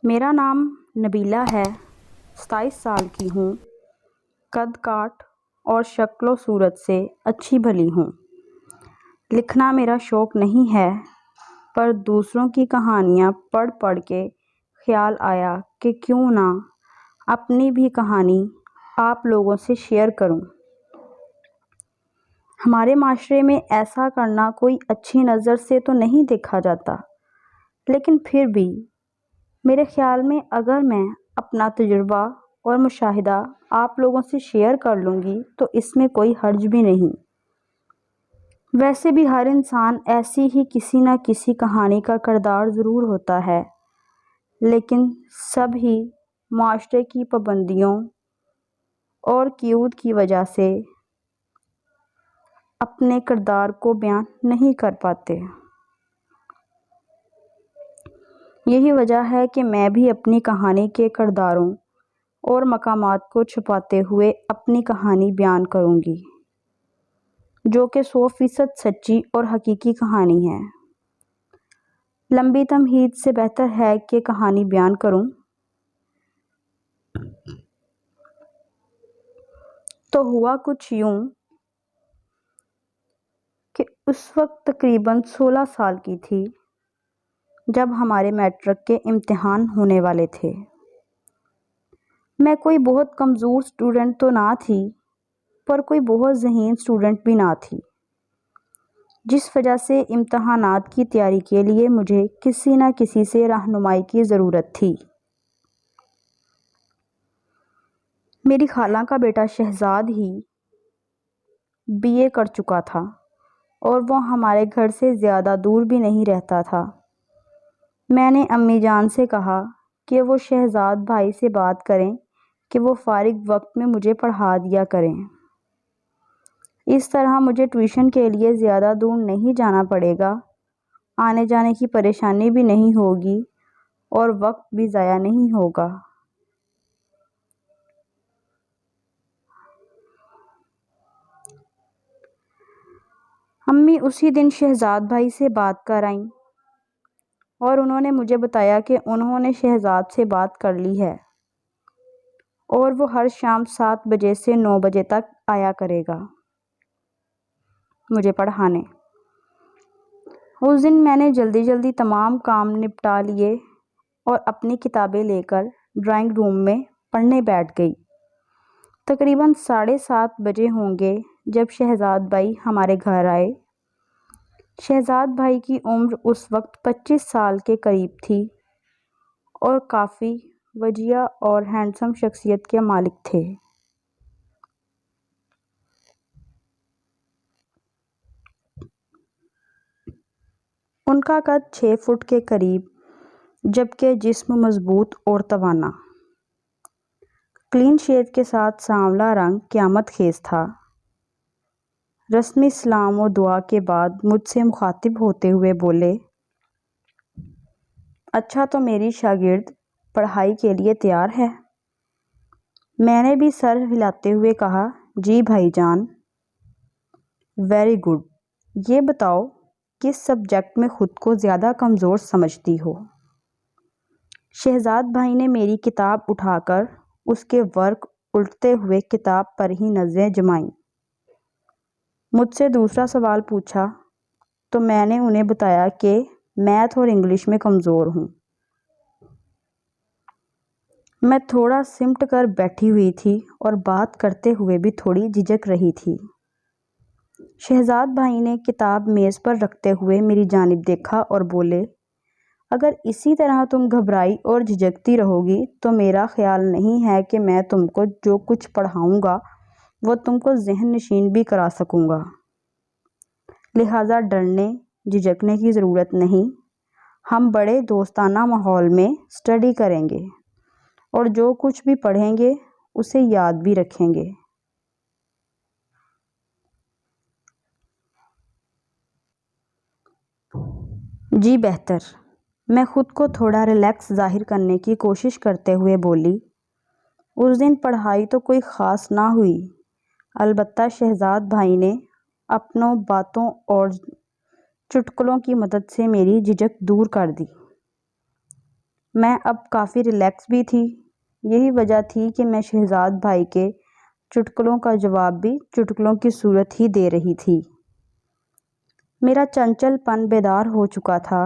میرا نام نبیلہ ہے، 27 سال کی ہوں، قد کاٹ اور شکل و صورت سے اچھی بھلی ہوں۔ لکھنا میرا شوق نہیں ہے، پر دوسروں کی کہانیاں پڑھ پڑھ کے خیال آیا کہ کیوں نہ اپنی بھی کہانی آپ لوگوں سے شیئر کروں۔ ہمارے معاشرے میں ایسا کرنا کوئی اچھی نظر سے تو نہیں دیکھا جاتا، لیکن پھر بھی میرے خیال میں اگر میں اپنا تجربہ اور مشاہدہ آپ لوگوں سے شیئر کر لوں گی تو اس میں کوئی حرج بھی نہیں۔ ویسے بھی ہر انسان ایسی ہی کسی نہ کسی کہانی کا کردار ضرور ہوتا ہے، لیکن سب ہی معاشرے کی پابندیوں اور قیود کی وجہ سے اپنے کردار کو بیان نہیں کر پاتے۔ یہی وجہ ہے کہ میں بھی اپنی کہانی کے کرداروں اور مقامات کو چھپاتے ہوئے اپنی کہانی بیان کروں گی، جو کہ 100% سچی اور حقیقی کہانی ہے۔ لمبی تمہید سے بہتر ہے کہ کہانی بیان کروں۔ تو ہوا کچھ یوں کہ اس وقت تقریباً 16 سال کی تھی جب ہمارے میٹرک کے امتحان ہونے والے تھے۔ میں کوئی بہت کمزور اسٹوڈنٹ تو نہ تھی، پر کوئی بہت ذہین اسٹوڈنٹ بھی نہ تھی، جس وجہ سے امتحانات کی تیاری کے لیے مجھے کسی نہ کسی سے رہنمائی کی ضرورت تھی۔ میری خالہ کا بیٹا شہزاد ہی BA کر چکا تھا اور وہ ہمارے گھر سے زیادہ دور بھی نہیں رہتا تھا۔ میں نے امی جان سے کہا کہ وہ شہزاد بھائی سے بات کریں کہ وہ فارغ وقت میں مجھے پڑھا دیا کریں۔ اس طرح مجھے ٹیوشن کے لیے زیادہ دور نہیں جانا پڑے گا، آنے جانے کی پریشانی بھی نہیں ہوگی اور وقت بھی ضائع نہیں ہوگا۔ امی اسی دن شہزاد بھائی سے بات کر آئیں اور انہوں نے مجھے بتایا کہ انہوں نے شہزاد سے بات کر لی ہے اور وہ ہر شام 7 بجے سے 9 بجے تک آیا کرے گا مجھے پڑھانے۔ اس دن میں نے جلدی تمام کام نپٹا لیے اور اپنی کتابیں لے کر ڈرائنگ روم میں پڑھنے بیٹھ گئی۔ تقریباً 7:30 بجے ہوں گے جب شہزاد بھائی ہمارے گھر آئے۔ شہزاد بھائی کی عمر اس وقت 25 سال کے قریب تھی اور کافی وجیہ اور ہینڈسم شخصیت کے مالک تھے۔ ان کا قد 6 فٹ کے قریب، جبکہ جسم مضبوط اور توانا۔ کلین شیو کے ساتھ سانولا رنگ قیامت خیز تھا۔ رسمی سلام و دعا کے بعد مجھ سے مخاطب ہوتے ہوئے بولے، اچھا تو میری شاگرد پڑھائی کے لیے تیار ہے؟ میں نے بھی سر ہلاتے ہوئے کہا، جی بھائی جان۔ Very good. یہ بتاؤ کس سبجیکٹ میں خود کو زیادہ کمزور سمجھتی ہو؟ شہزاد بھائی نے میری کتاب اٹھا کر اس کے ورق الٹتے ہوئے کتاب پر ہی نظریں جمائیں۔ مجھ سے دوسرا سوال پوچھا تو میں نے انہیں بتایا کہ میتھ اور انگلش میں کمزور ہوں۔ میں تھوڑا سمٹ کر بیٹھی ہوئی تھی اور بات کرتے ہوئے بھی تھوڑی جھجک رہی تھی۔ شہزاد بھائی نے کتاب میز پر رکھتے ہوئے میری جانب دیکھا اور بولے، اگر اسی طرح تم گھبرائی اور جھجکتی رہو گی تو میرا خیال نہیں ہے کہ میں تم کو جو کچھ پڑھاؤں گا وہ تم کو ذہن نشین بھی کرا سکوں گا۔ لہٰذا ڈرنے جھجکنے کی ضرورت نہیں، ہم بڑے دوستانہ ماحول میں اسٹڈی کریں گے اور جو کچھ بھی پڑھیں گے اسے یاد بھی رکھیں گے۔ جی بہتر۔ میں خود کو تھوڑا ریلیکس ظاہر کرنے کی کوشش کرتے ہوئے بولی، اس دن پڑھائی تو کوئی خاص نہ ہوئی، البتہ شہزاد بھائی نے اپنوں باتوں اور چٹکلوں کی مدد سے میری جھجک دور کر دی۔ میں اب کافی ریلیکس بھی تھی۔ یہی وجہ تھی کہ میں شہزاد بھائی کے چٹکلوں کا جواب بھی چٹکلوں کی صورت ہی دے رہی تھی۔ میرا چنچل پن بیدار ہو چکا تھا۔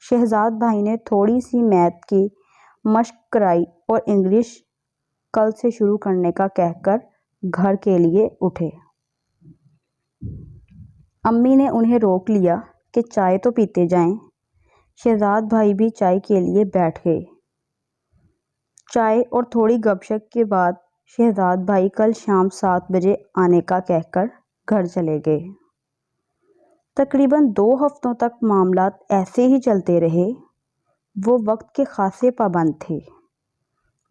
شہزاد بھائی نے تھوڑی سی میتھ کی مشق کرائی اور انگلش کل سے شروع کرنے کا کہہ کر گھر کے لیے اٹھے۔ امی نے انہیں روک لیا کہ چائے تو پیتے جائیں۔ شہزاد بھائی بھی چائے کے لیے بیٹھ گئے۔ چائے اور تھوڑی گپ شپ کے بعد شہزاد بھائی کل شام 7 بجے آنے کا کہہ کر گھر چلے گئے۔ تقریباً 2 ہفتوں تک معاملات ایسے ہی چلتے رہے۔ وہ وقت کے خاصے پابند تھے،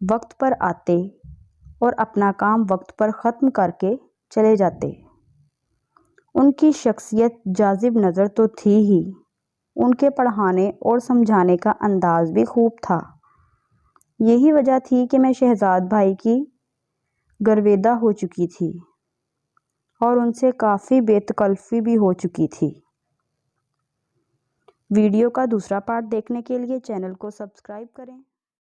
وقت پر آتے اور اپنا کام وقت پر ختم کر کے چلے جاتے۔ ان کی شخصیت جاذب نظر تو تھی ہی، ان کے پڑھانے اور سمجھانے کا انداز بھی خوب تھا۔ یہی وجہ تھی کہ میں شہزاد بھائی کی گرویدہ ہو چکی تھی اور ان سے کافی بے تکلفی بھی ہو چکی تھی۔ ویڈیو کا دوسرا پارٹ دیکھنے کے لیے چینل کو سبسکرائب کریں۔